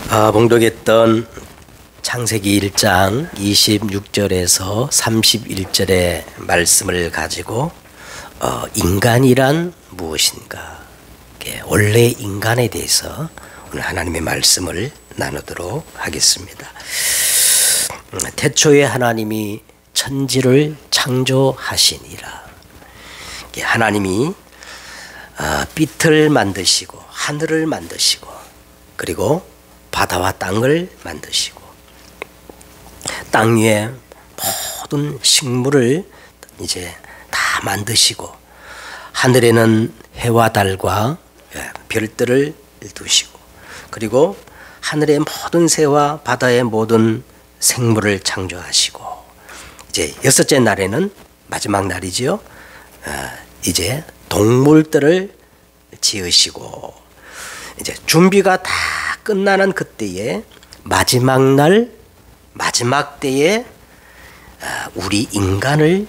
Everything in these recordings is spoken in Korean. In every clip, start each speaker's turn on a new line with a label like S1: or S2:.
S1: 봉독했던 창세기 1장 26절에서 31절의 말씀을 가지고 인간이란 무엇인가, 원래 인간에 대해서 오늘 하나님의 말씀을 나누도록 하겠습니다. 태초에 하나님이 천지를 창조하시니라. 하나님이 빛을 만드시고 하늘을 만드시고 그리고 바다와 땅을 만드시고 땅 위에 모든 식물을 이제 다 만드시고 하늘에는 해와 달과 별들을 두시고 그리고 하늘의 모든 새와 바다의 모든 생물을 창조하시고 이제 여섯째 날에는 마지막 날이지요. 이제 동물들을 지으시고 이제 준비가 다 끝나는 그때에 마지막 날 마지막 때에 우리 인간을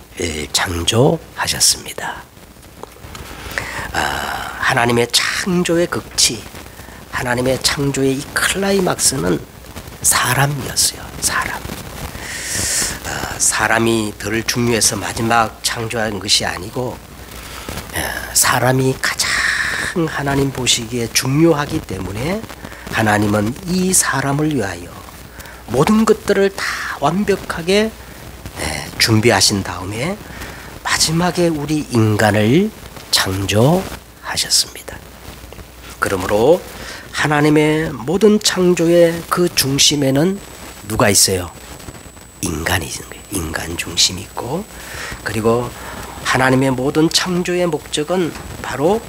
S1: 창조하셨습니다. 하나님의 창조의 극치, 하나님의 창조의 이 클라이막스는 사람이었어요. 사람이 덜 중요해서 마지막 창조한 것이 아니고 사람이 가장 하나님 보시기에 중요하기 때문에 하나님은 이 사람을 위하여 모든 것들을 다 완벽하게 준비하신 다음에 마지막에 우리 인간을 창조하셨습니다. 그러므로 하나님의 모든 창조의 그 중심에는 누가 있어요? 인간이 있는 거예요. 인간 중심이 있고 그리고 하나님의 모든 창조의 목적은 바로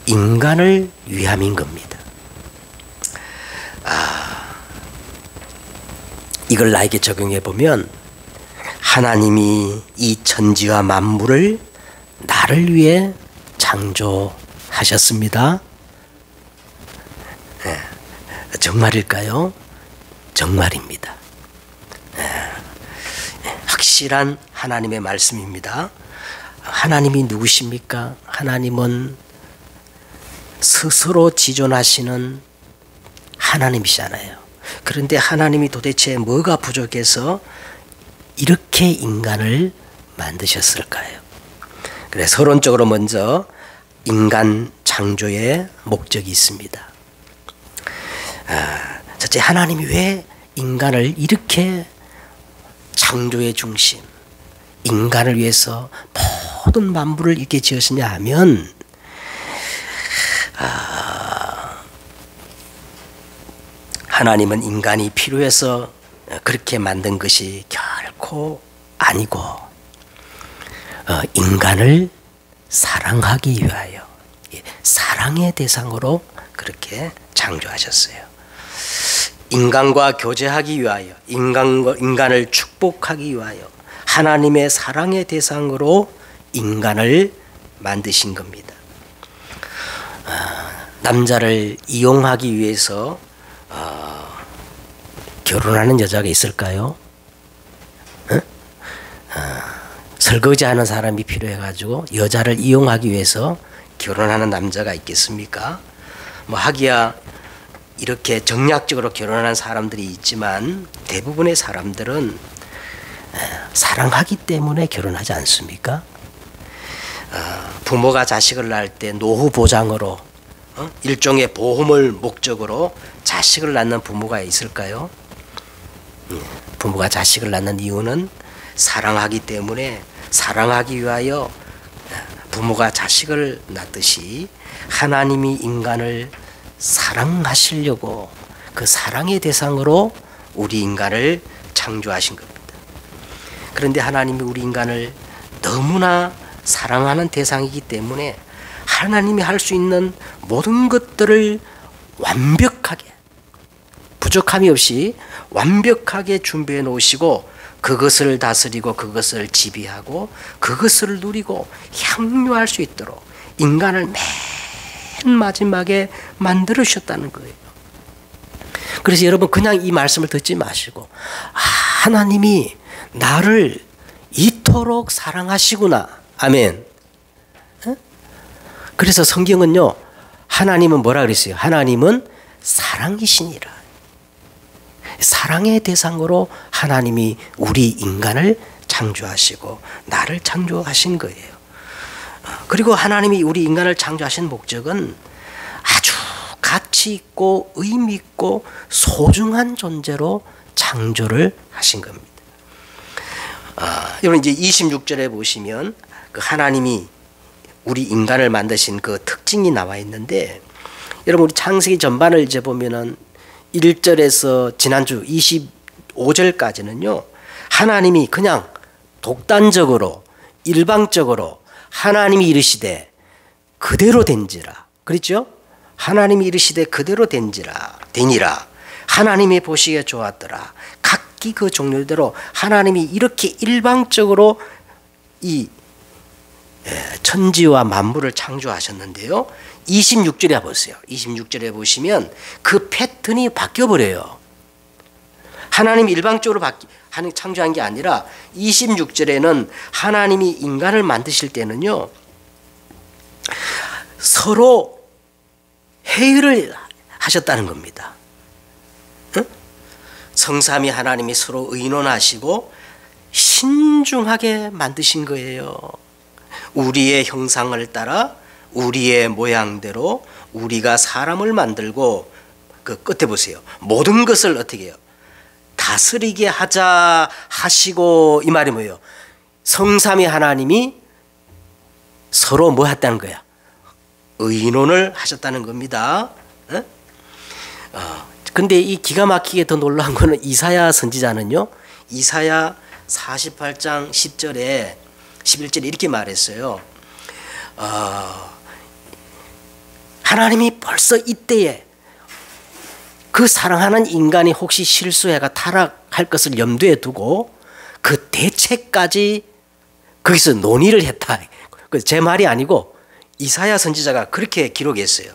S1: 인간을 위함인 겁니다. 이걸 나에게 적용해 보면 하나님이 이 천지와 만물을 나를 위해 창조하셨습니다. 정말일까요? 정말입니다. 확실한 하나님의 말씀입니다. 하나님이 누구십니까? 하나님은 스스로 지존하시는 하나님이잖아요. 그런데 하나님이 도대체 뭐가 부족해서 이렇게 인간을 만드셨을까요? 그래, 서론적으로 먼저 인간 창조의 목적이 있습니다. 첫째, 하나님이 왜 인간을 이렇게 창조의 중심, 인간을 위해서 모든 만물을 이렇게 지으시냐 하면 하나님은 인간이 필요해서 그렇게 만든 것이 결코 아니고 인간을 사랑하기 위하여 사랑의 대상으로 그렇게 창조하셨어요. 인간과 교제하기 위하여 인간을 축복하기 위하여 하나님의 사랑의 대상으로 인간을 만드신 겁니다. 남자를 이용하기 위해서 결혼하는 여자가 있을까요? 설거지하는 사람이 필요해가지고 여자를 이용하기 위해서 결혼하는 남자가 있겠습니까? 하기야 이렇게 정략적으로 결혼하는 사람들이 있지만 대부분의 사람들은 사랑하기 때문에 결혼하지 않습니까? 부모가 자식을 낳을 때 노후 보장으로 일종의 보험을 목적으로 자식을 낳는 부모가 있을까요? 부모가 자식을 낳는 이유는 사랑하기 때문에 사랑하기 위하여 부모가 자식을 낳듯이 하나님이 인간을 사랑하시려고 그 사랑의 대상으로 우리 인간을 창조하신 겁니다. 그런데 하나님이 우리 인간을 너무나 사랑하는 대상이기 때문에 하나님이 할 수 있는 모든 것들을 완벽하게 부족함이 없이 완벽하게 준비해 놓으시고 그것을 다스리고 그것을 지배하고 그것을 누리고 향유할 수 있도록 인간을 맨 마지막에 만들으셨다는 거예요. 그래서 여러분 그냥 이 말씀을 듣지 마시고 하나님이 나를 이토록 사랑하시구나. 아멘. 그래서 성경은요, 하나님은 뭐라 그랬어요? 하나님은 사랑이시니라. 사랑의 대상으로 하나님이 우리 인간을 창조하시고 나를 창조하신 거예요. 그리고 하나님이 우리 인간을 창조하신 목적은 아주 가치 있고 의미 있고 소중한 존재로 창조를 하신 겁니다. 여러분 이제 26절에 보시면 그 하나님이 우리 인간을 만드신 그 특징이 나와 있는데, 여러분 우리 창세기 전반을 이제 보면은 1절에서 지난주 25절까지는요 하나님이 그냥 독단적으로 일방적으로 하나님이 이르시되 그대로 된지라 그랬죠? 하나님이 이르시되 그대로 되니라 하나님이 보시기에 좋았더라. 각기 그 종류대로 하나님이 이렇게 일방적으로 이 천지와 만물을 창조하셨는데요. 26절에 보세요. 26절에 보시면 그 패턴이 바뀌어버려요. 하나님이 일방적으로 창조한 게 아니라 26절에는 하나님이 인간을 만드실 때는요 서로 회의를 하셨다는 겁니다. 응? 성삼위 하나님이 서로 의논하시고 신중하게 만드신 거예요. 우리의 형상을 따라 우리의 모양대로 우리가 사람을 만들고 그 끝에 보세요. 모든 것을 어떻게 해요? 다스리게 하자 하시고, 이 말이 뭐예요? 성삼위 하나님이 서로 뭐 했다는 거야? 의논을 하셨다는 겁니다. 근데 이 기가 막히게 더 놀라운 거는 이사야 선지자는요 이사야 48장 10절에 11절에 이렇게 말했어요. 하나님이 벌써 이때에 그 사랑하는 인간이 혹시 실수해가 타락할 것을 염두에 두고 그 대책까지 거기서 논의를 했다. 제 말이 아니고 이사야 선지자가 그렇게 기록했어요.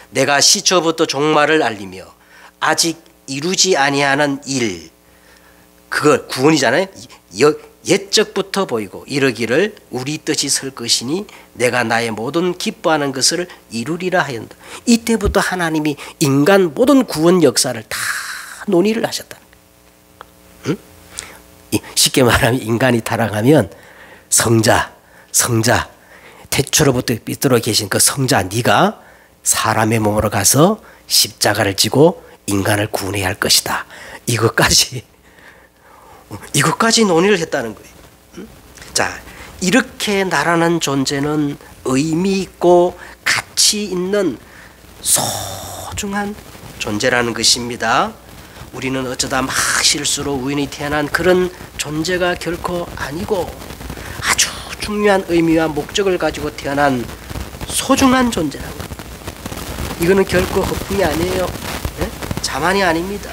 S1: 내가 시초부터 종말을 알리며 아직 이루지 아니하는 일, 그걸 구원이잖아요. 옛적부터 보이고 이르기를 우리 뜻이 설 것이니 내가 나의 모든 기뻐하는 것을 이루리라 하였다. 이때부터 하나님이 인간 모든 구원 역사를 다 논의를 하셨다. 응? 쉽게 말하면 인간이 타락하면 성자 태초로부터 삐뚤어 계신 그 성자 네가 사람의 몸으로 가서 십자가를 지고 인간을 구원해야 할 것이다. 이것까지 논의를 했다는 거예요. 자, 이렇게 나라는 존재는 의미 있고 가치 있는 소중한 존재라는 것입니다. 우리는 어쩌다 막 실수로 우연히 태어난 그런 존재가 결코 아니고 아주 중요한 의미와 목적을 가지고 태어난 소중한 존재라는 거예요. 이거는 결코 허풍이 아니에요. 네? 자만이 아닙니다.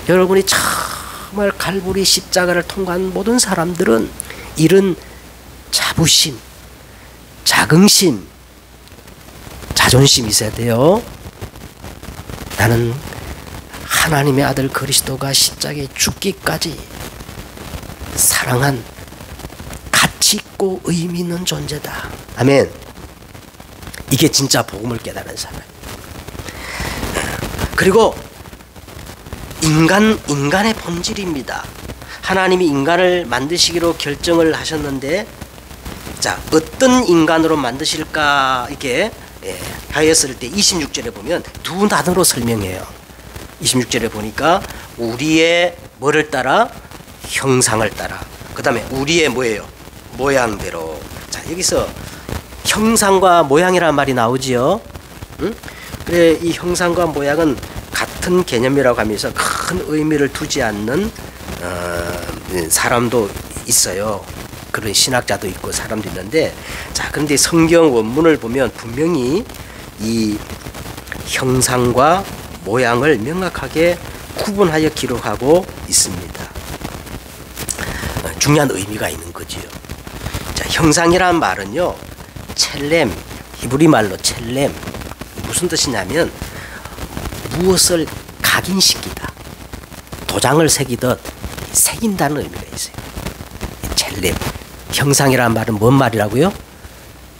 S1: 여러분이 정말 갈보리 십자가를 통과한 모든 사람들은 이런 자부심, 자긍심, 자존심이 있어야 돼요. 나는 하나님의 아들 그리스도가 십자가에 죽기까지 사랑한 가치 있고 의미 있는 존재다. 아멘. 이게 진짜 복음을 깨달은 사람. 그리고 인간의 본질입니다. 하나님이 인간을 만드시기로 결정을 하셨는데, 자, 어떤 인간으로 만드실까 이렇게 하였을 때 26절에 보면 두 단어로 설명해요. 26절에 보니까 우리의 뭐를 따라? 형상을 따라. 그 다음에 우리의 뭐예요? 모양대로. 자, 여기서 형상과 모양이라는 말이 나오지요. 응? 그래, 이 형상과 모양은 같은 개념이라고 하면서 큰 의미를 두지 않는 사람도 있어요. 그런 신학자도 있고 사람도 있는데, 자, 그런데 성경 원문을 보면 분명히 이 형상과 모양을 명확하게 구분하여 기록하고 있습니다. 중요한 의미가 있는 거지요. 자, 형상이라는 말은요, 첼렘, 히브리 말로 첼렘, 무슨 뜻이냐면 무엇을 각인시키다, 도장을 새기듯 새긴다는 의미가 있어요. 첼렘, 형상이라는 말은 뭔 말이라고요?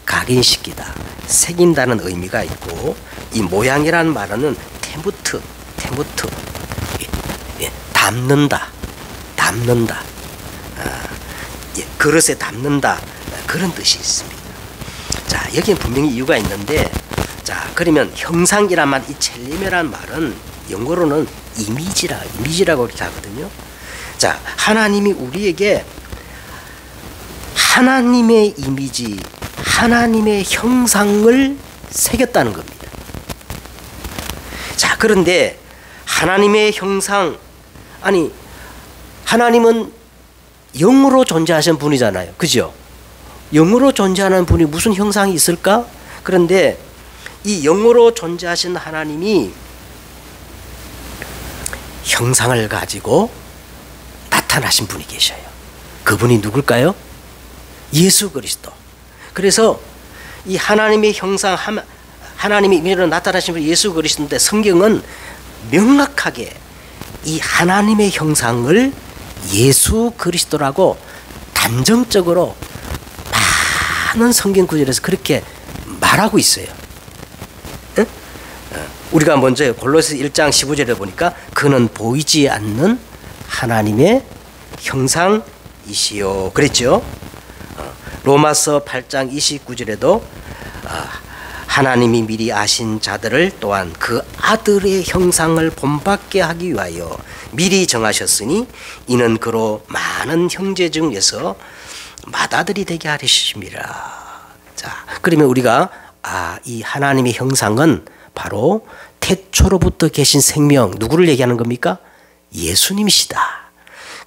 S1: 각인시키다, 새긴다는 의미가 있고, 이 모양이라는 말은 테무트, 예, 담는다. 예, 그릇에 담는다. 그런 뜻이 있습니다. 자, 여기는 분명히 이유가 있는데, 자, 그러면 형상이란 말, 이 첼리메란 말은 영어로는 이미지라고 이렇게 하거든요. 자, 하나님이 우리에게 하나님의 이미지, 하나님의 형상을 새겼다는 겁니다. 자, 그런데 하나님의 형상, 아니, 하나님은 영으로 존재하신 분이잖아요. 그죠? 영으로 존재하는 분이 무슨 형상이 있을까? 그런데 이 영으로 존재하신 하나님이 형상을 가지고 나타나신 분이 계셔요. 그분이 누굴까요? 예수 그리스도. 그래서 이 하나님의 형상, 하나님의 이미지로 나타나신 분 예수 그리스도인데, 성경은 명확하게 이 하나님의 형상을 예수 그리스도라고 단정적으로 많은 성경 구절에서 그렇게 말하고 있어요. 응? 우리가 먼저 골로새 1장 15절에 보니까 그는 보이지 않는 하나님의 형상이시요 그랬죠. 로마서 8장 29절에도 하나님이 미리 아신 자들을 또한 그 아들의 형상을 본받게 하기 위하여 미리 정하셨으니 이는 그로 많은 형제 중에서 맏아들이 되게 하리심이라. 자, 그러면 우리가 이 하나님의 형상은 바로 태초로부터 계신 생명, 누구를 얘기하는 겁니까? 예수님이시다.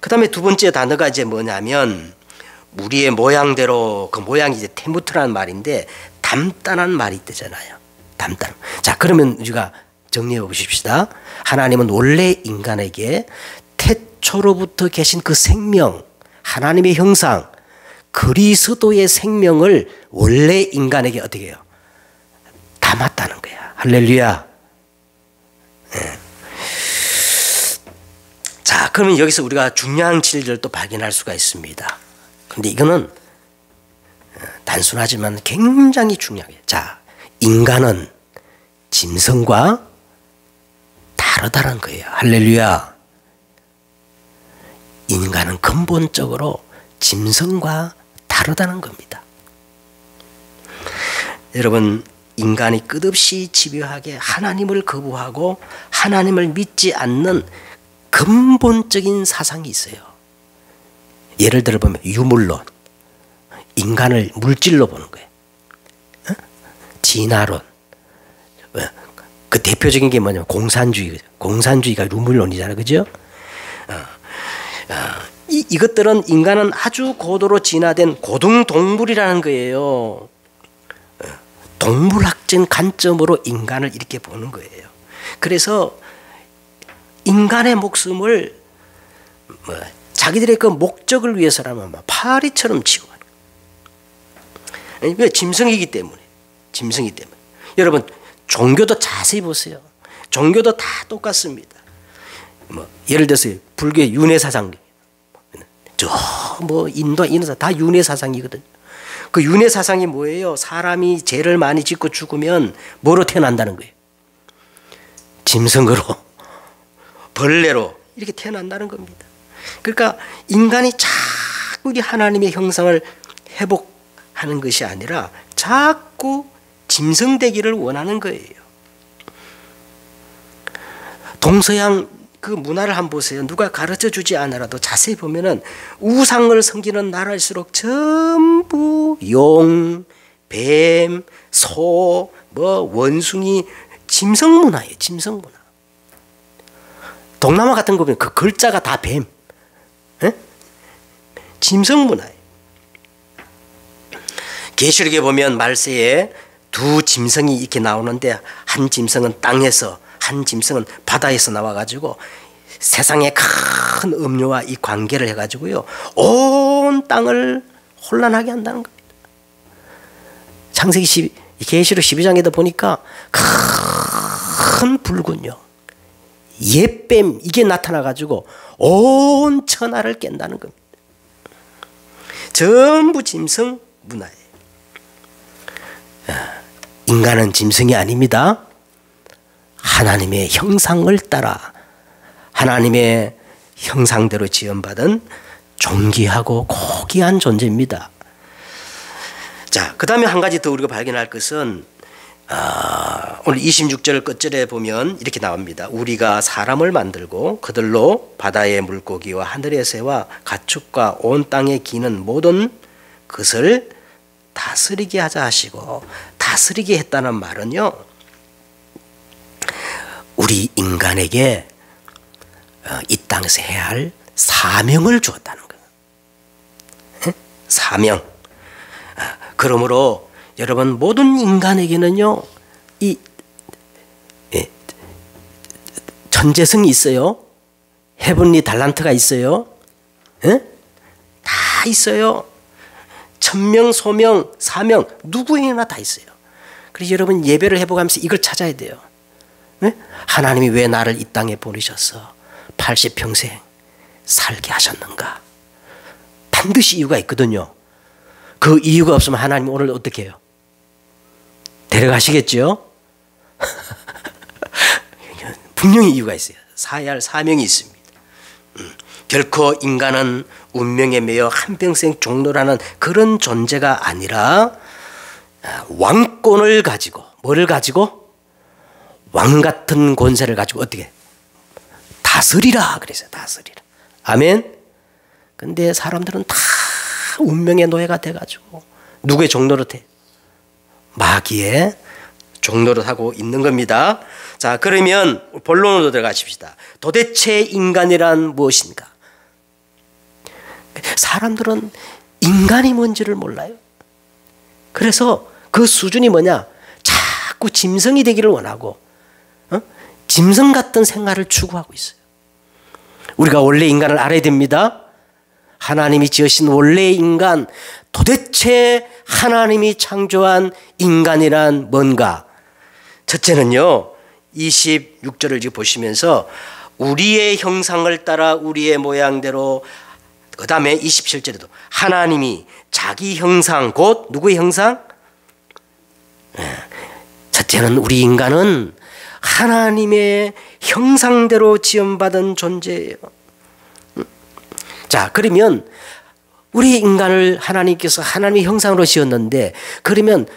S1: 그 다음에 두 번째 단어가 이제 뭐냐면, 우리의 모양대로, 그 모양이 이제 테무트라는 말인데 담단한 말이 되잖아요. 담단. 자, 그러면 우리가 정리해 보십시다. 하나님은 원래 인간에게 태초로부터 계신 그 생명, 하나님의 형상, 그리스도의 생명을 원래 인간에게 어떻게 해요? 담았다는 거야. 할렐루야. 네. 자, 그러면 여기서 우리가 중요한 진리를 또 발견할 수가 있습니다. 근데 이거는 단순하지만 굉장히 중요해요. 자, 인간은 짐승과 다르다는 거예요. 할렐루야. 인간은 근본적으로 짐승과 다르다는 겁니다. 여러분, 인간이 끝없이 집요하게 하나님을 거부하고 하나님을 믿지 않는 근본적인 사상이 있어요. 예를 들어 보면 유물론, 인간을 물질로 보는 거예요. 진화론, 그 대표적인 게 뭐냐면 공산주의가 유물론이잖아요, 그죠? 이것들은 인간은 아주 고도로 진화된 고등동물이라는 거예요. 동물학적 관점으로 인간을 이렇게 보는 거예요. 그래서 인간의 목숨을 자기들의 그 목적을 위해서라면 파리처럼 치고 가는 거예요. 왜? 짐승이기 때문에. 여러분, 종교도 자세히 보세요. 종교도 다 똑같습니다. 예를 들어서 불교의 윤회 사상, 인도 다 윤회 사상이거든요. 그 윤회 사상이 뭐예요? 사람이 죄를 많이 짓고 죽으면 뭐로 태어난다는 거예요? 짐승으로, 벌레로 이렇게 태어난다는 겁니다. 그러니까 인간이 자꾸 우리 하나님의 형상을 회복하는 것이 아니라 자꾸 짐승되기를 원하는 거예요. 동서양 그 문화를 한번 보세요. 누가 가르쳐 주지 않아도 자세히 보면은 우상을 섬기는 나라일수록 전부 용, 뱀, 소, 원숭이, 짐승 문화예요. 짐승 문화. 동남아 같은 거 보면 그 글자가 다 뱀. 에? 짐승 문화예요. 계시록에 보면 말세에 두 짐승이 이렇게 나오는데 한 짐승은 땅에서, 한 짐승은 바다에서 나와가지고 세상의 큰 음료와 이 관계를 해가지고요 온 땅을 혼란하게 한다는 겁니다. 창세기 계시록 12장에도 보니까 큰 붉은요 옛뱀 이게 나타나가지고 온 천하를 깬다는 겁니다. 전부 짐승 문화예요. 인간은 짐승이 아닙니다. 하나님의 형상을 따라 하나님의 형상대로 지음받은 존귀하고 고귀한 존재입니다. 자, 그 다음에 한 가지 더 우리가 발견할 것은 오늘 26절 끝절에 보면 이렇게 나옵니다. 우리가 사람을 만들고 그들로 바다의 물고기와 하늘의 새와 가축과 온 땅에 기는 모든 것을 다스리게 하자 하시고, 다스리게 했다는 말은요, 우리 인간에게 이 땅에서 해야 할 사명을 주었다는 거예요. 사명. 그러므로 여러분, 모든 인간에게는요, 이 천재성이 있어요. 헤븐리 달란트가 있어요. 다 있어요. 천명, 소명, 사명, 누구에게나 다 있어요. 그래서 여러분, 예배를 해보면서 이걸 찾아야 돼요. 하나님이 왜 나를 이 땅에 보내셔서 80평생 살게 하셨는가? 반드시 이유가 있거든요. 그 이유가 없으면 하나님 오늘 어떻게 해요? 데려가시겠죠? 분명히 이유가 있어요. 사야 할 사명이 있습니다. 결코 인간은 운명에 매여 한평생 종노라는 그런 존재가 아니라 왕권을 가지고, 뭐를 가지고? 왕 같은 권세를 가지고 어떻게? 다스리라 그랬어요. 다스리라. 아멘. 근데 사람들은 다 운명의 노예가 돼가지고 누구의 종노릇해? 마귀의 종노릇하고 있는 겁니다. 자, 그러면 본론으로 들어가십시다. 도대체 인간이란 무엇인가? 사람들은 인간이 뭔지를 몰라요. 그래서 그 수준이 뭐냐? 자꾸 짐승이 되기를 원하고, 짐승 같은 생활을 추구하고 있어요. 우리가 원래 인간을 알아야 됩니다. 하나님이 지으신 원래의 인간, 도대체 하나님이 창조한 인간이란 뭔가? 첫째는요, 26절을 지금 보시면서 우리의 형상을 따라 우리의 모양대로, 그 다음에 27절에도 하나님이 자기 형상, 곧 누구의 형상? 첫째는 우리 인간은 하나님의 형상대로 지음받은 존재예요. 자, 그러면 우리 인간을 하나님께서 하나님의 형상으로 지었는데, 그러면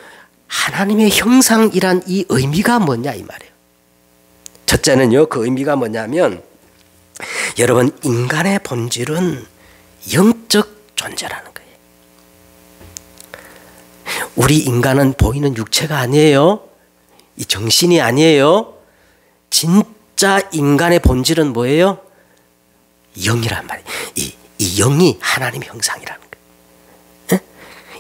S1: 하나님의 형상이란 이 의미가 뭐냐 이 말이에요. 첫째는요, 그 의미가 뭐냐면, 여러분, 인간의 본질은 영적 존재라는 거예요. 우리 인간은 보이는 육체가 아니에요. 이 정신이 아니에요. 진짜 인간의 본질은 뭐예요? 영이란 말이에요. 이 영이 하나님의 형상이라는 거예요.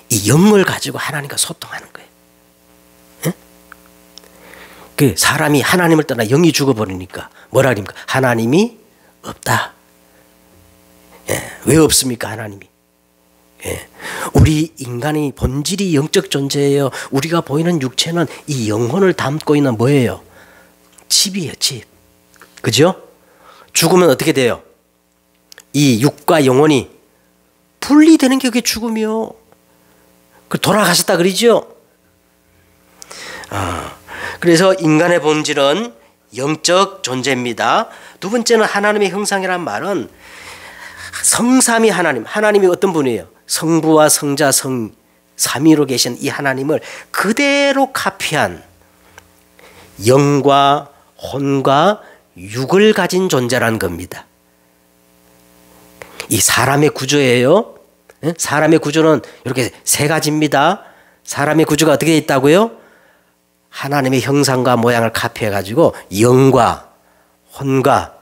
S1: 이 영을 가지고 하나님과 소통하는 거예요. 그 사람이 하나님을 떠나 영이 죽어버리니까 뭐라 그럽니까? 하나님이 없다. 왜 없습니까? 하나님이. 우리 인간의 본질이 영적 존재예요. 우리가 보이는 육체는 이 영혼을 담고 있는 뭐예요? 칩이에요, 칩. 그죠? 죽으면 어떻게 돼요? 이 육과 영혼이 분리되는 게 그게 죽음이요. 그 돌아가셨다 그러죠? 그래서 인간의 본질은 영적 존재입니다. 두 번째는 하나님의 형상이란 말은 성삼위 하나님, 하나님이 어떤 분이에요? 성부와 성자, 삼위로 계신 이 하나님을 그대로 카피한 영과 혼과 육을 가진 존재라는 겁니다. 이 사람의 구조예요. 사람의 구조는 이렇게 세 가지입니다. 사람의 구조가 어떻게 있다고요? 하나님의 형상과 모양을 카피해가지고 영과 혼과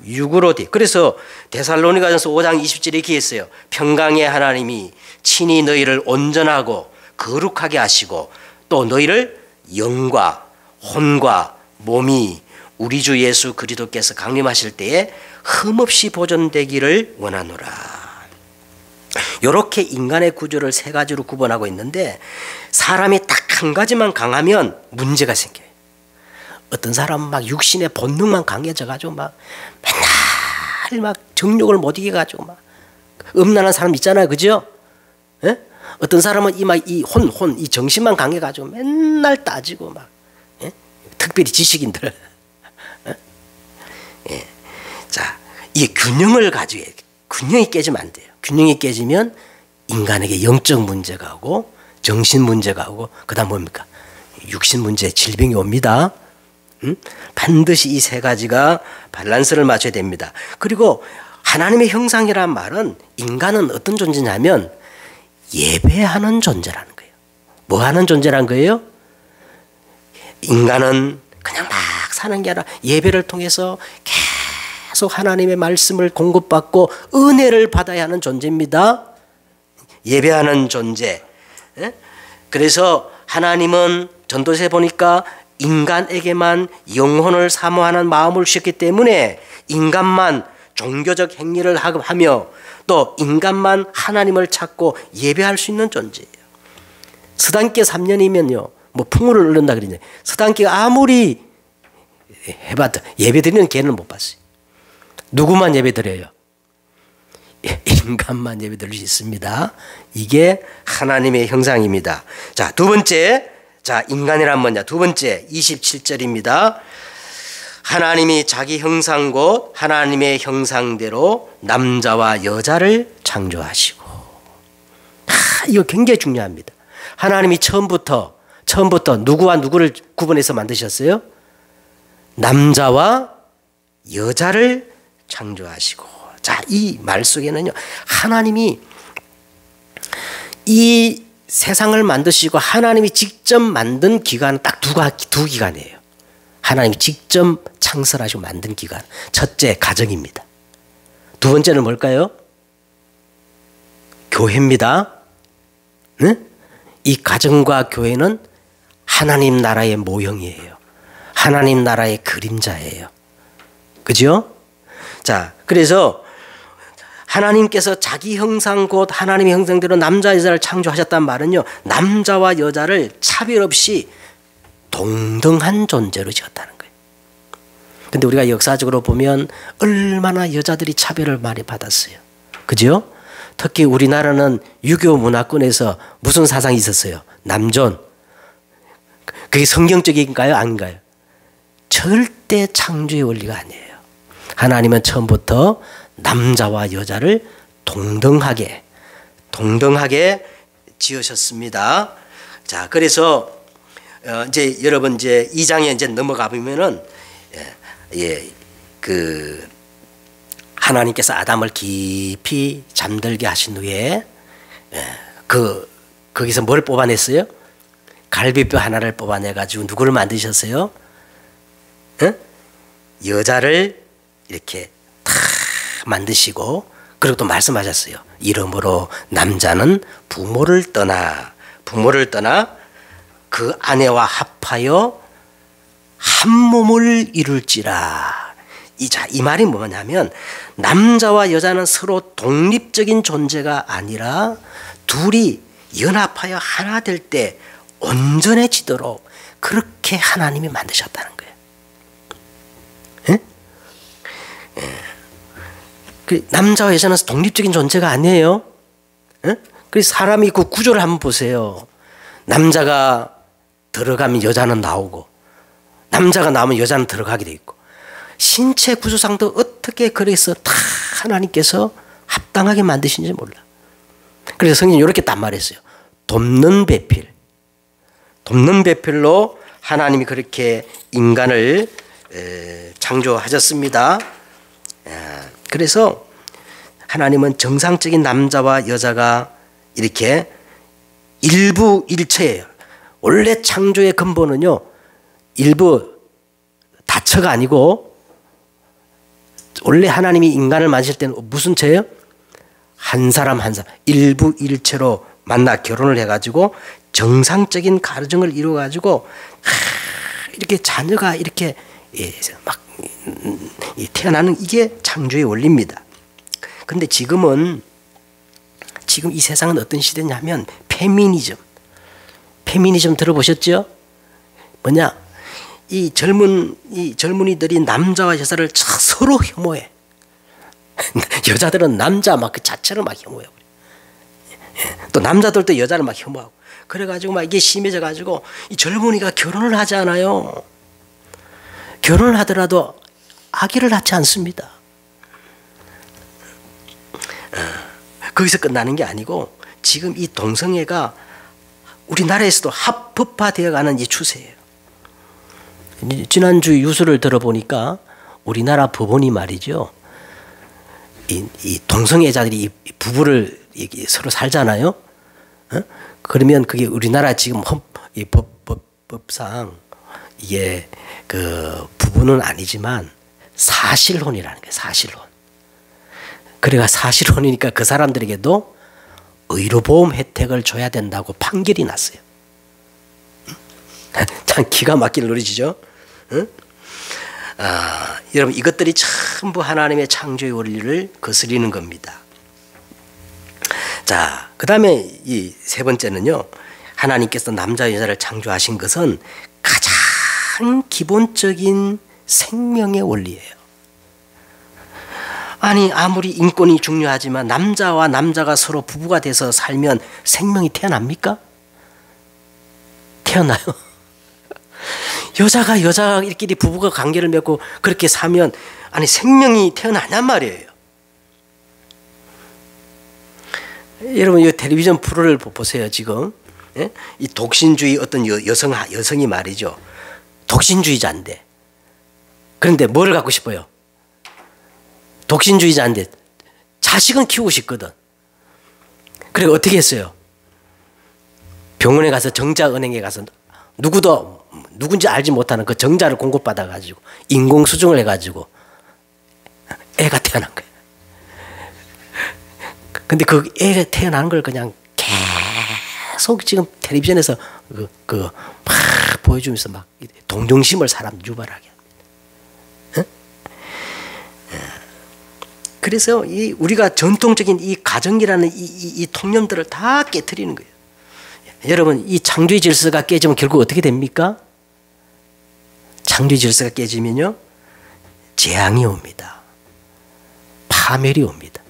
S1: 육으로 돼. 그래서 데살로니가전서 5장 20절에 이렇게 했어요. 평강의 하나님이 친히 너희를 온전하고 거룩하게 하시고 또 너희를 영과 혼과 몸이 우리 주 예수 그리스도께서 강림하실 때에 흠없이 보존되기를 원하노라. 이렇게 인간의 구조를 세 가지로 구분하고 있는데, 사람이 딱 한 가지만 강하면 문제가 생겨요. 어떤 사람은 막 육신의 본능만 강해져가지고 막 맨날 막 정욕을 못 이겨가지고 막 음란한 사람 있잖아요, 그죠? 예? 어떤 사람은 이 정신만 강해가지고 맨날 따지고 막, 예? 특별히 지식인들. 예. 자, 이 균형을 가지고 균형이 깨지면 안 돼요. 균형이 깨지면 인간에게 영적 문제가 오고 정신 문제가 오고 그다음 뭡니까? 육신 문제, 질병이 옵니다. 반드시 이 세 가지가 밸런스를 맞춰야 됩니다. 그리고 하나님의 형상이란 말은 인간은 어떤 존재냐면 예배하는 존재라는 거예요. 뭐 하는 존재란 거예요? 인간은 그냥 막 사는 게 아니라 예배를 통해서 계속 하나님의 말씀을 공급받고 은혜를 받아야 하는 존재입니다. 예배하는 존재. 그래서 하나님은 전도서에 보니까 인간에게만 영혼을 사모하는 마음을 주셨기 때문에 인간만 종교적 행위를 하며 또 인간만 하나님을 찾고 예배할 수 있는 존재예요. 스단께 3년이면요 뭐 풍물을 얻는다 그러냐. 스단께가 아무리 해봐도 예배 드리는 개는 못 봤어요. 누구만 예배 드려요? 인간만 예배 드릴 수 있습니다. 이게 하나님의 형상입니다. 자, 두 번째. 자, 인간이란 뭐냐? 두 번째 27절입니다. 하나님이 자기 형상 곧 하나님의 형상대로 남자와 여자를 창조하시고. 이거 굉장히 중요합니다. 하나님이 처음부터 누구와 누구를 구분해서 만드셨어요? 남자와 여자를 창조하시고. 자, 이 말 속에는요, 하나님이 이 세상을 만드시고 하나님이 직접 만든 기간은 딱 두 기간이에요. 하나님이 직접 창설하시고 만든 기간. 첫째, 가정입니다. 두 번째는 뭘까요? 교회입니다. 네? 이 가정과 교회는 하나님 나라의 모형이에요. 하나님 나라의 그림자예요. 그죠? 자, 그래서 하나님께서 자기 형상 곧 하나님의 형상대로 남자 여자를 창조하셨단 말은요, 남자와 여자를 차별 없이 동등한 존재로 지었다는 거예요. 근데 우리가 역사적으로 보면 얼마나 여자들이 차별을 많이 받았어요. 그죠? 특히 우리나라는 유교 문화권에서 무슨 사상이 있었어요? 남존. 그게 성경적인가요? 아닌가요? 절대 창조의 원리가 아니에요. 하나님은 처음부터 남자와 여자를 동등하게 지으셨습니다. 자, 그래서 이제 여러분 이제 2장에 이제 넘어가 보면은 그 하나님께서 아담을 깊이 잠들게 하신 후에 거기서 뭘 뽑아냈어요? 갈비뼈 하나를 뽑아내 가지고 누구를 만드셨어요? 여자를 이렇게 탁 만드시고, 그리고 또 말씀하셨어요. 이러므로 남자는 부모를 떠나 그 아내와 합하여 한 몸을 이룰지라. 이 말이 뭐냐면 남자와 여자는 서로 독립적인 존재가 아니라 둘이 연합하여 하나 될 때 온전해지도록 그렇게 하나님이 만드셨다는 거예요. 그 남자와 여자는 독립적인 존재가 아니에요. 그래서 사람이 그 구조를 한번 보세요. 남자가 들어가면 여자는 나오고, 남자가 나오면 여자는 들어가게 돼 있고, 신체 구조상도 어떻게 그래서 다 하나님께서 합당하게 만드신지 몰라. 그래서 성경이 이렇게 딱 말했어요. 돕는 배필로 하나님이 그렇게 인간을 창조하셨습니다. 그래서 하나님은 정상적인 남자와 여자가 이렇게 일부일체예요. 원래 창조의 근본은요, 일부 다처가 아니고, 원래 하나님이 인간을 만드실 때는 무슨 체예요? 한 사람 일부일체로 만나 결혼을 해가지고 정상적인 가정을 이루어가지고 이렇게 자녀가 이렇게 막 태어나는, 이게 창조의 원리입니다. 근데 지금 이 세상은 어떤 시대냐면 페미니즘 들어보셨죠? 뭐냐? 이 젊은이들이 남자와 여자를 서로 혐오해. 여자들은 남자 막 그 자체를 막 혐오해. 또 남자들도 여자를 막 혐오하고. 그래가지고 막 이게 심해져가지고 이 젊은이가 결혼을 하지 않아요. 결혼을 하더라도 아기를 낳지 않습니다. 거기서 끝나는 게 아니고 지금 이 동성애가 우리나라에서도 합법화되어가는 이 추세예요. 지난주 유수를 들어보니까 우리나라 법원이 말이죠. 이 동성애자들이 부부를 서로 살잖아요. 그러면 그게 우리나라 지금 법상 이게 그 부부는 아니지만 사실혼이라는 거예요. 사실혼. 그래가 사실혼이니까 그 사람들에게도 의료보험 혜택을 줘야 된다고 판결이 났어요. 참 기가 막힐 노릇이죠. 여러분 이것들이 전부 하나님의 창조의 원리를 거스리는 겁니다. 자, 그 다음에 이 세 번째는요. 하나님께서 남자 여자를 창조하신 것은 가장 기본적인 생명의 원리예요. 아니 아무리 인권이 중요하지만 남자와 남자가 서로 부부가 돼서 살면 생명이 태어납니까? 태어나요. 여자가 여자끼리 부부가 관계를 맺고 그렇게 사면 아니 생명이 태어나냔 말이에요. 여러분 이 텔레비전 프로를 보세요. 지금 예? 이 독신주의 어떤 여성이 말이죠. 독신주의자인데 그런데 뭘 갖고 싶어요? 독신주의자인데 자식은 키우고 싶거든. 그래 어떻게 했어요? 병원에 가서 정자은행에 가서 누구도 누군지 알지 못하는 그 정자를 공급받아 가지고 인공수정을 해가지고 애가 태어난 거예요. 근데 그 애가 태어난 걸 그냥 계속 지금 텔레비전에서 막 보여주면서 막 동정심을 사람 유발하게 합니다. 그래서 우리가 전통적인 이 가정이라는 이 통념들을 다 깨트리는 거예요. 여러분 이 창조의 질서가 깨지면 결국 어떻게 됩니까? 창조의 질서가 깨지면요 재앙이 옵니다. 파멸이 옵니다.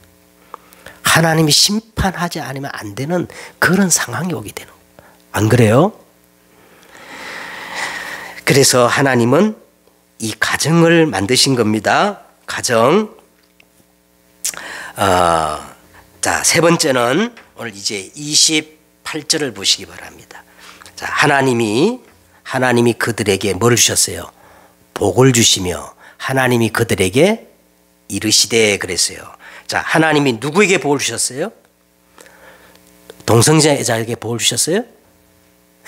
S1: 하나님이 심판하지 않으면 안 되는 그런 상황이 오게 되는 거예요. 안 그래요? 그래서 하나님은 이 가정을 만드신 겁니다. 가정. 자, 세 번째는 오늘 이제 28절을 보시기 바랍니다. 자, 하나님이 그들에게 뭘 주셨어요? 복을 주시며 하나님이 그들에게 이르시되 그랬어요. 자, 하나님이 누구에게 복을 주셨어요? 동성애자에게 복을 주셨어요?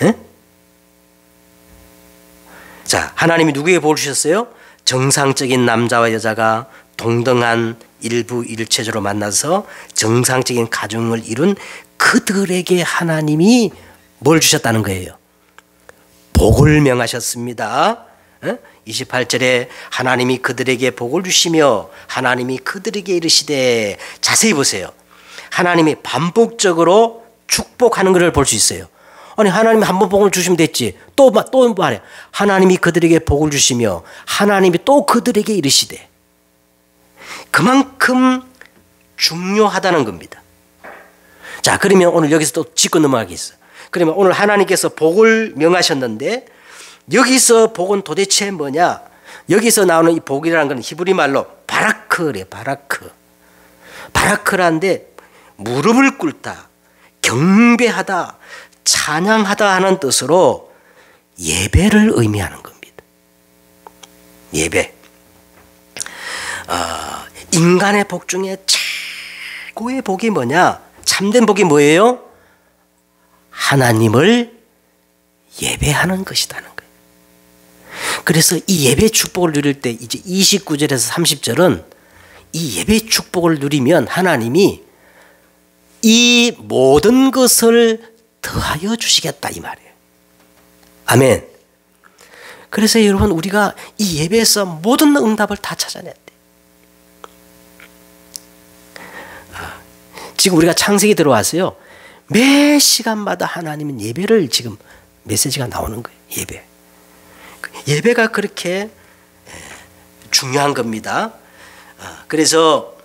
S1: 에? 자, 하나님이 누구에게 복을 주셨어요? 정상적인 남자와 여자가 동등한 일부 일체적으로 만나서 정상적인 가정을 이룬 그들에게 하나님이 뭘 주셨다는 거예요? 복을 명하셨습니다. 28절에 하나님이 그들에게 복을 주시며 하나님이 그들에게 이르시되 자세히 보세요. 하나님이 반복적으로 축복하는 것을 볼 수 있어요. 아니 하나님이 한 번 복을 주시면 됐지. 또 말해. 하나님이 그들에게 복을 주시며 하나님이 또 그들에게 이르시되 그만큼 중요하다는 겁니다. 자, 그러면 오늘 여기서 또 짚고 넘어가겠어요. 그러면 오늘 하나님께서 복을 명하셨는데 여기서 복은 도대체 뭐냐? 여기서 나오는 이 복이라는 건 히브리 말로 바라크래. 바라크라는데 무릎을 꿇다, 경배하다, 찬양하다 하는 뜻으로 예배를 의미하는 겁니다. 예배. 인간의 복 중에 최고의 복이 뭐냐? 참된 복이 뭐예요? 하나님을 예배하는 것이라는 거예요. 그래서 이 예배 축복을 누릴 때 이제 29절에서 30절은 이 예배 축복을 누리면 하나님이 이 모든 것을 더하여 주시겠다 이 말이에요. 아멘. 그래서 여러분 우리가 이 예배에서 모든 응답을 다 찾아내야 돼. 지금 우리가 창세기 들어왔어요. 매 시간마다 하나님은 예배를 지금 메시지가 나오는 거예요. 예배. 예배가 그렇게 중요한 겁니다. 그래서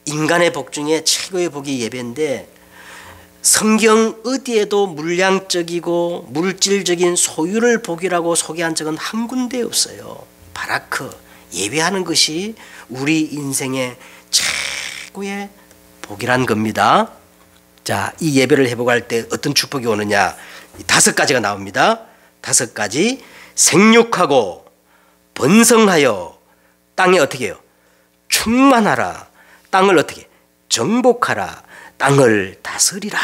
S1: 인간의 복 중에 최고의 복이 예배인데 성경 어디에도 물량적이고 물질적인 소유를 복이라고 소개한 적은 한 군데 없어요. 바라크, 예배하는 것이 우리 인생의 최고의 복이란 겁니다. 자, 이 예배를 해보고 할 때 어떤 축복이 오느냐? 5가지가 나옵니다. 5가지. 생육하고 번성하여 땅에 어떻게 해요? 충만하라. 땅을 어떻게? 정복하라. 땅을 다스리라.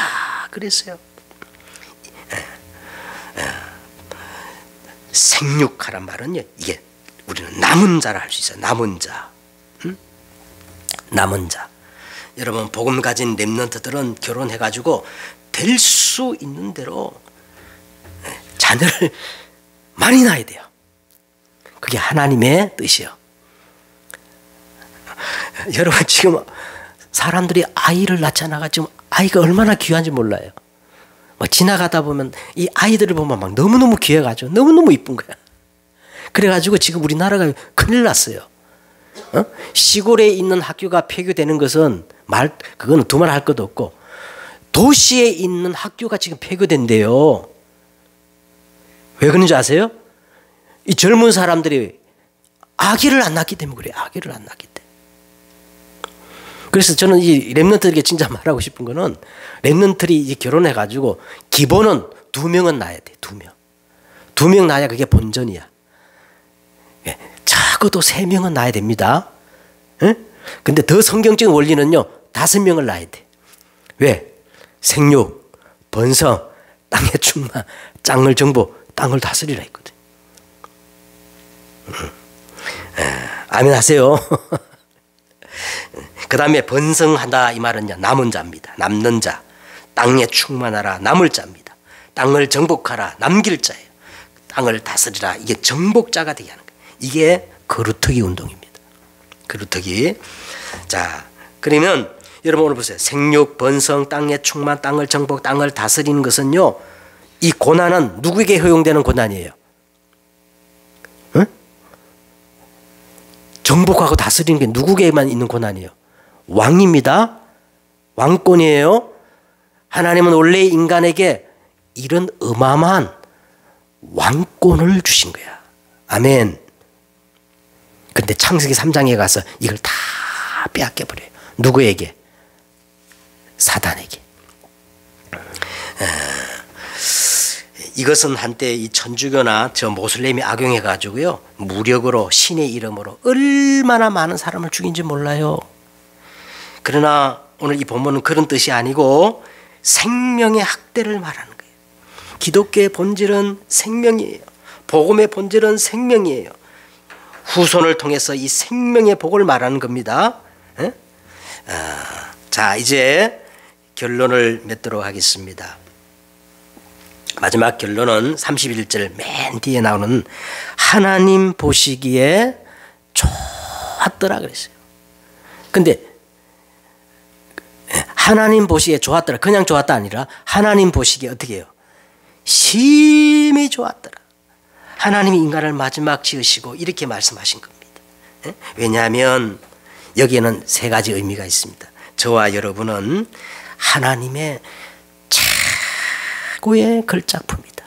S1: 그랬어요. 생육하란 말은요, 이게 우리는 남은 자라 할 수 있어요. 남은 자. 남은 자. 여러분, 복음 가진 렘넌트들은 결혼해가지고 될 수 있는 대로 자녀를 많이 낳아야 돼요. 그게 하나님의 뜻이요. 여러분, 지금 사람들이 아이를 낳잖아가 지금 아이가 얼마나 귀한지 몰라요. 뭐 지나가다 보면 이 아이들을 보면 막 너무너무 귀해가지고 너무너무 이쁜 거야. 그래가지고 지금 우리나라가 큰일 났어요. 시골에 있는 학교가 폐교되는 것은 그거는 두말 할 것도 없고, 도시에 있는 학교가 지금 폐교된대요. 왜 그런지 아세요? 이 젊은 사람들이 아기를 안 낳기 때문에 그래요. 아기를 안 낳기 때문에. 그래서 저는 이 렘넌트들에게 진짜 말하고 싶은 거는, 렘넌트들이 결혼해가지고 기본은 2명은 낳아야 돼. 2명. 2명 낳아야 그게 본전이야. 적어도 3명은 낳아야 됩니다. 근데 더 성경적인 원리는요, 5명을 낳아야 돼. 왜? 생육, 번성, 땅의 충만, 땅을 정복, 땅을 다스리라 했거든. 아멘 하세요. 그 다음에 번성하다 이 말은요, 남은 자입니다. 남는 자. 땅에 충만하라, 남을 자입니다. 땅을 정복하라, 남길 자예요. 땅을 다스리라, 이게 정복자가 되게 하는 거예요. 이게 거루터기 운동입니다. 거루터기. 자, 그러면 여러분 오늘 보세요. 생육, 번성, 땅의 충만, 땅을 정복, 땅을 다스리는 것은요, 이 고난은 누구에게 허용되는 고난이에요? 정복하고 다스리는 게 누구에게만 있는 고난이에요? 왕입니다. 왕권이에요. 하나님은 원래 인간에게 이런 어마어마한 왕권을 주신 거야. 아멘. 근데 창세기 3장에 가서 이걸 다 빼앗겨버려요. 누구에게? 사단에게. 이것은 한때 이 천주교나 저 모슬렘이 악용해가지고요, 무력으로, 신의 이름으로 얼마나 많은 사람을 죽인지 몰라요. 그러나 오늘 이 본문은 그런 뜻이 아니고 생명의 학대를 말하는 거예요. 기독교의 본질은 생명이에요. 복음의 본질은 생명이에요. 후손을 통해서 이 생명의 복을 말하는 겁니다. 자, 이제 결론을 맺도록 하겠습니다. 마지막 결론은 31절 맨 뒤에 나오는 하나님 보시기에 좋았더라 그랬어요. 근데 하나님 보시기에 좋았더라, 그냥 좋았다 아니라 하나님 보시기에 어떻게 해요? 심히 좋았더라. 하나님이 인간을 마지막 지으시고 이렇게 말씀하신 겁니다. 왜냐하면 여기에는 3가지 의미가 있습니다. 저와 여러분은 하나님의 최고의 걸작품이다.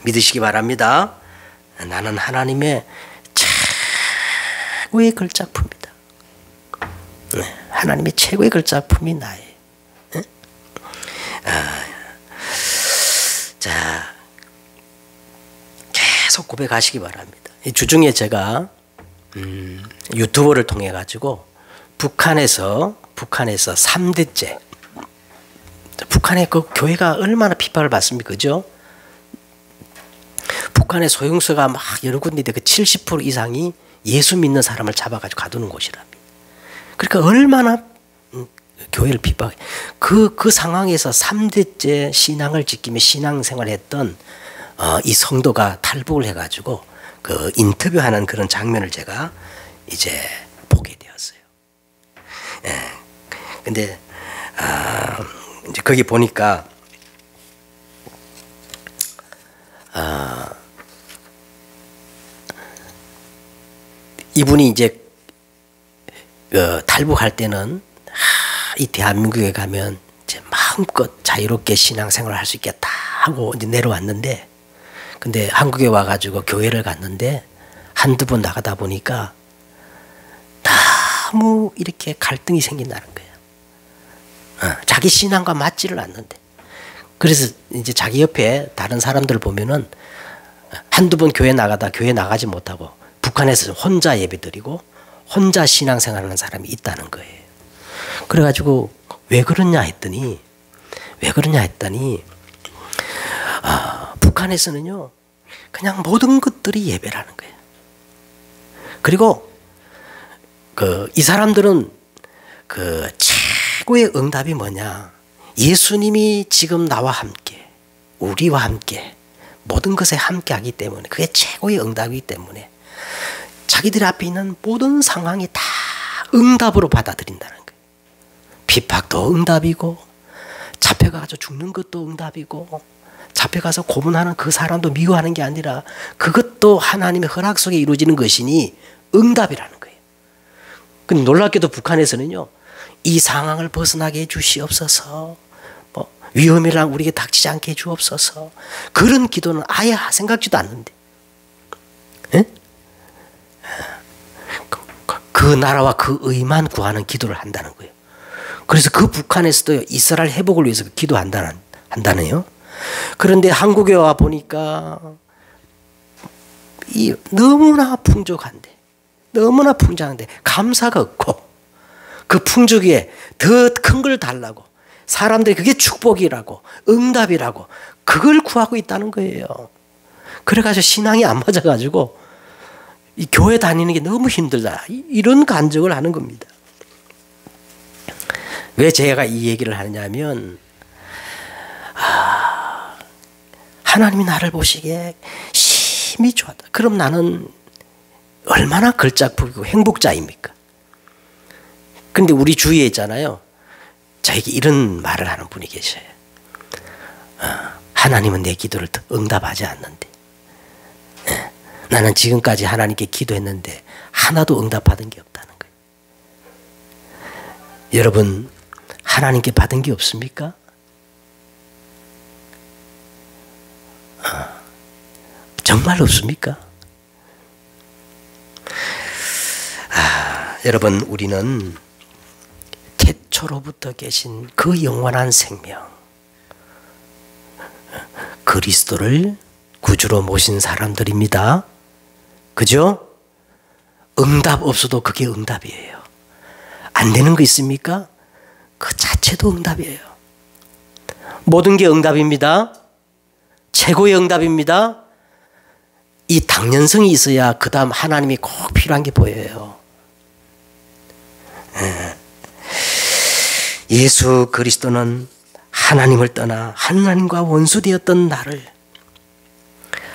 S1: 믿으시기 바랍니다. 나는 하나님의 최고의 걸작품이다. 하나님의 최고의 걸작품이 나예요. 자, 계속 고백하시기 바랍니다. 이 주중에 제가 유튜브를 통해 가지고 북한에서 3대째, 북한의 그 교회가 얼마나 핍박을 받습니까? 그죠? 북한의 소형서가 막 여러 군데인데 그 70% 이상이 예수 믿는 사람을 잡아가지고 가두는 곳이랍니다. 그러니까 얼마나 교회를 핍박해. 그 상황에서 3대째 신앙을 지키며 신앙생활을 했던 이 성도가 탈북을 해가지고 그 인터뷰하는 그런 장면을 제가 이제 보게 되었어요. 근데 이제 거기 보니까 이분이 이제 탈북할 때는 이 대한민국에 가면 이제 마음껏 자유롭게 신앙생활을 할 수 있겠다 하고 이제 내려왔는데, 근데 한국에 와가지고 교회를 갔는데 한두 번 나가다 보니까 너무 이렇게 갈등이 생긴다는 거예요. 자기 신앙과 맞지를 않는데. 그래서 이제 자기 옆에 다른 사람들 보면은 한두 번 교회 나가다 교회 나가지 못하고 북한에서 혼자 예배드리고 혼자 신앙생활하는 사람이 있다는 거예요. 그래가지고 왜 그러냐 했더니 북한에서는요 그냥 모든 것들이 예배라는 거예요. 그리고 이 사람들은 최고의 응답이 뭐냐? 예수님이 지금 나와 함께, 우리와 함께 모든 것에 함께하기 때문에 그게 최고의 응답이기 때문에 자기들 앞에 있는 모든 상황이 다 응답으로 받아들인다는 거예요. 핍박도 응답이고 잡혀가서 죽는 것도 응답이고 잡혀가서 고문하는 그 사람도 미워하는 게 아니라 그것도 하나님의 허락 속에 이루어지는 것이니 응답이라는 거예요. 근데 놀랍게도 북한에서는요 이 상황을 벗어나게 해주시옵소서, 위험이랑 우리에게 닥치지 않게 해주옵소서, 그런 기도는 아예 생각지도 않는데 그 나라와 그 의만 구하는 기도를 한다는 거예요. 그래서 그 북한에서도 이스라엘 회복을 위해서 한다네요. 그런데 한국에 와 보니까 너무나 풍족한데 감사가 없고 그 풍족 위에 더 큰 걸 달라고 사람들이 그게 축복이라고 응답이라고 그걸 구하고 있다는 거예요. 그래가지고 신앙이 안 맞아가지고 이 교회 다니는 게 너무 힘들다 이런 간증을 하는 겁니다. 왜 제가 이 얘기를 하냐면 하나님이 나를 보시기에 심히 좋았다. 그럼 나는 얼마나 걸작품이고 행복자입니까? 근데 우리 주위에 있잖아요. 저에게 이런 말을 하는 분이 계셔요. 하나님은 내 기도를 응답하지 않는데 나는 지금까지 하나님께 기도했는데 하나도 응답받은 게 없다는 거예요. 여러분 하나님께 받은 게 없습니까? 정말 없습니까? 여러분 우리는 태초로부터 계신 그 영원한 생명 그리스도를 구주로 모신 사람들입니다. 그죠? 응답 없어도 그게 응답이에요. 안 되는 거 있습니까? 그 자체도 응답이에요. 모든 게 응답입니다. 최고의 응답입니다. 이 당연성이 있어야 그 다음 하나님이 꼭 필요한 게 보여요. 예수 그리스도는 하나님을 떠나 하나님과 원수되었던 나를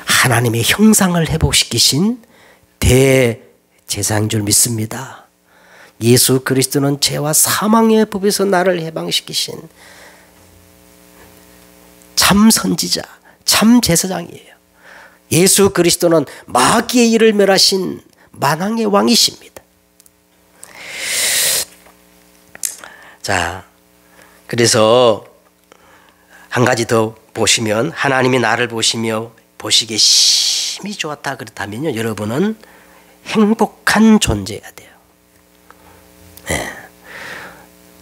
S1: 하나님의 형상을 회복시키신 대제사장인 줄 믿습니다. 예수 그리스도는 죄와 사망의 법에서 나를 해방시키신 참 선지자, 참 제사장이에요. 예수 그리스도는 마귀의 일을 멸하신 만왕의 왕이십니다. 자, 그래서 한 가지 더 보시면 하나님이 나를 보시며 보시기에 심히 좋았다 그렇다면요, 여러분은 행복한 존재가 돼요. 네.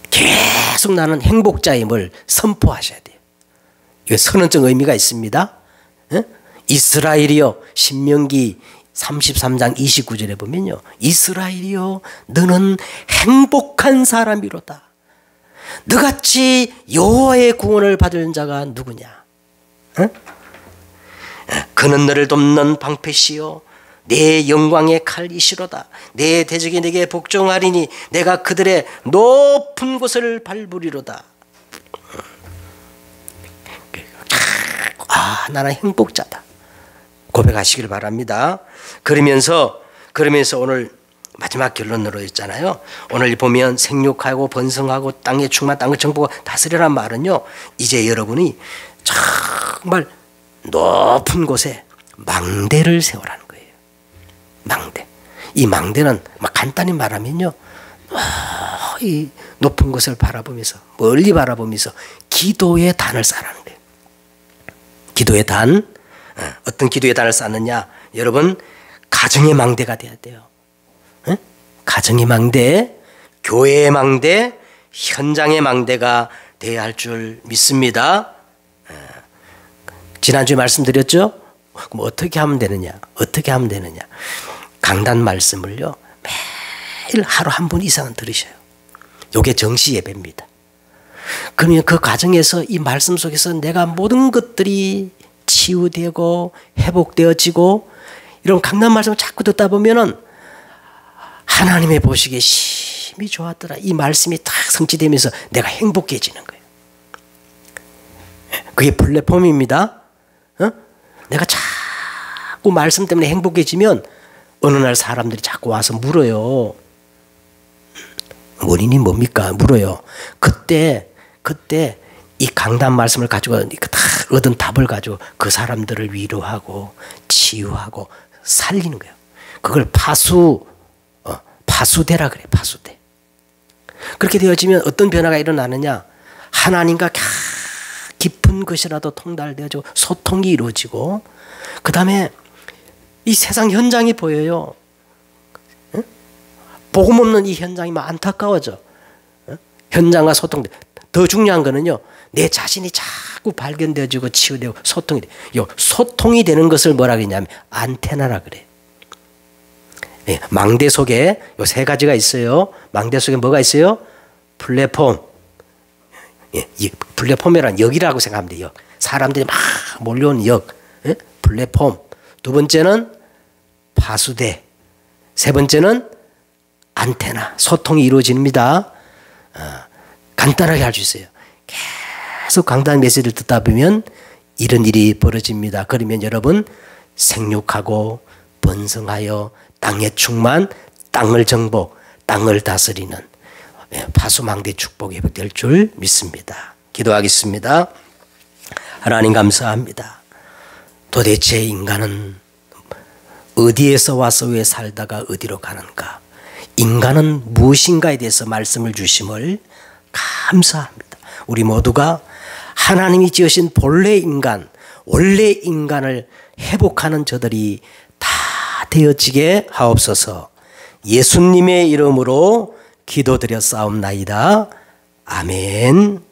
S1: 계속 나는 행복자임을 선포하셔야 돼요. 이거 선언적 의미가 있습니다. 네? 이스라엘이여, 신명기 33장 29절에 보면요, 이스라엘이여 너는 행복한 사람이로다. 너같이 여호와의 구원을 받을 자가 누구냐? 응? 그는 너를 돕는 방패시요 내 영광의 칼이시로다. 내 대적이 내게 복종하리니 내가 그들의 높은 곳을 밟으리로다. 나는 행복자다 고백하시길 바랍니다. 그러면서 오늘 마지막 결론으로 있잖아요. 오늘 보면 생육하고 번성하고 땅에 충만 땅을 정복하고 다스리란 말은요, 이제 여러분이 정말 높은 곳에 망대를 세우라는 거예요. 망대. 이 망대는 간단히 말하면요, 이 높은 곳을 바라보면서 멀리 바라보면서 기도의 단을 쌓라는 거예요. 기도의 단. 어떤 기도의 단을 쌓느냐? 여러분, 가정의 망대가 돼야 돼요. 가정의 망대. 교회의 망대, 현장의 망대가 되어야 할 줄 믿습니다. 지난주에 말씀드렸죠? 그럼 어떻게 하면 되느냐? 어떻게 하면 되느냐? 강단 말씀을요, 매일 하루 한 번 이상은 들으셔요. 이게 정시 예배입니다. 그러면 그 과정에서 이 말씀 속에서 내가 모든 것들이 치유되고 회복되어지고 이런 강단 말씀을 자꾸 듣다 보면은 하나님의 보시기에 심히 좋았더라. 이 말씀이 딱 성취되면서 내가 행복해지는 거예요. 그게 플랫폼입니다. 내가 자꾸 말씀 때문에 행복해지면 어느 날 사람들이 자꾸 와서 물어요. 원인이 뭡니까? 물어요. 그때 이 강단 말씀을 가지고 다 얻은 답을 가지고 그 사람들을 위로하고 치유하고 살리는 거예요. 그걸 파수대라 그래. 파수대. 그렇게 되어지면 어떤 변화가 일어나느냐? 하나님과 깊은 것이라도 통달되어지고 소통이 이루어지고, 그 다음에 이 세상 현장이 보여요. 복음 없는 이 현장이 막 안타까워져. 현장과 소통돼. 더 중요한 거는요, 내 자신이 자꾸 발견되어지고 치유되고 소통이 돼. 요 소통이 되는 것을 뭐라 그러냐면 안테나라 그래. 예, 망대 속에 요 세 가지가 있어요. 망대 속에 뭐가 있어요? 플랫폼. 예, 이 플랫폼이란 역이라고 생각하면 돼요. 사람들이 막 몰려오는 역. 예? 플랫폼. 두 번째는 파수대. 세 번째는 안테나. 소통이 이루어집니다. 간단하게 할 수 있어요. 계속 강단 메시지를 듣다 보면 이런 일이 벌어집니다. 그러면 여러분 생육하고 번성하여 땅의 충만, 땅을 정복, 땅을 다스리는 파수망대 축복이 될 줄 믿습니다. 기도하겠습니다. 하나님 감사합니다. 도대체 인간은 어디에서 와서 왜 살다가 어디로 가는가? 인간은 무엇인가에 대해서 말씀을 주심을 감사합니다. 우리 모두가 하나님이 지으신 본래 인간, 원래 인간을 회복하는 저들이 다 되어지게 하옵소서. 예수님의 이름으로 기도드려 싸움나이다. 아멘.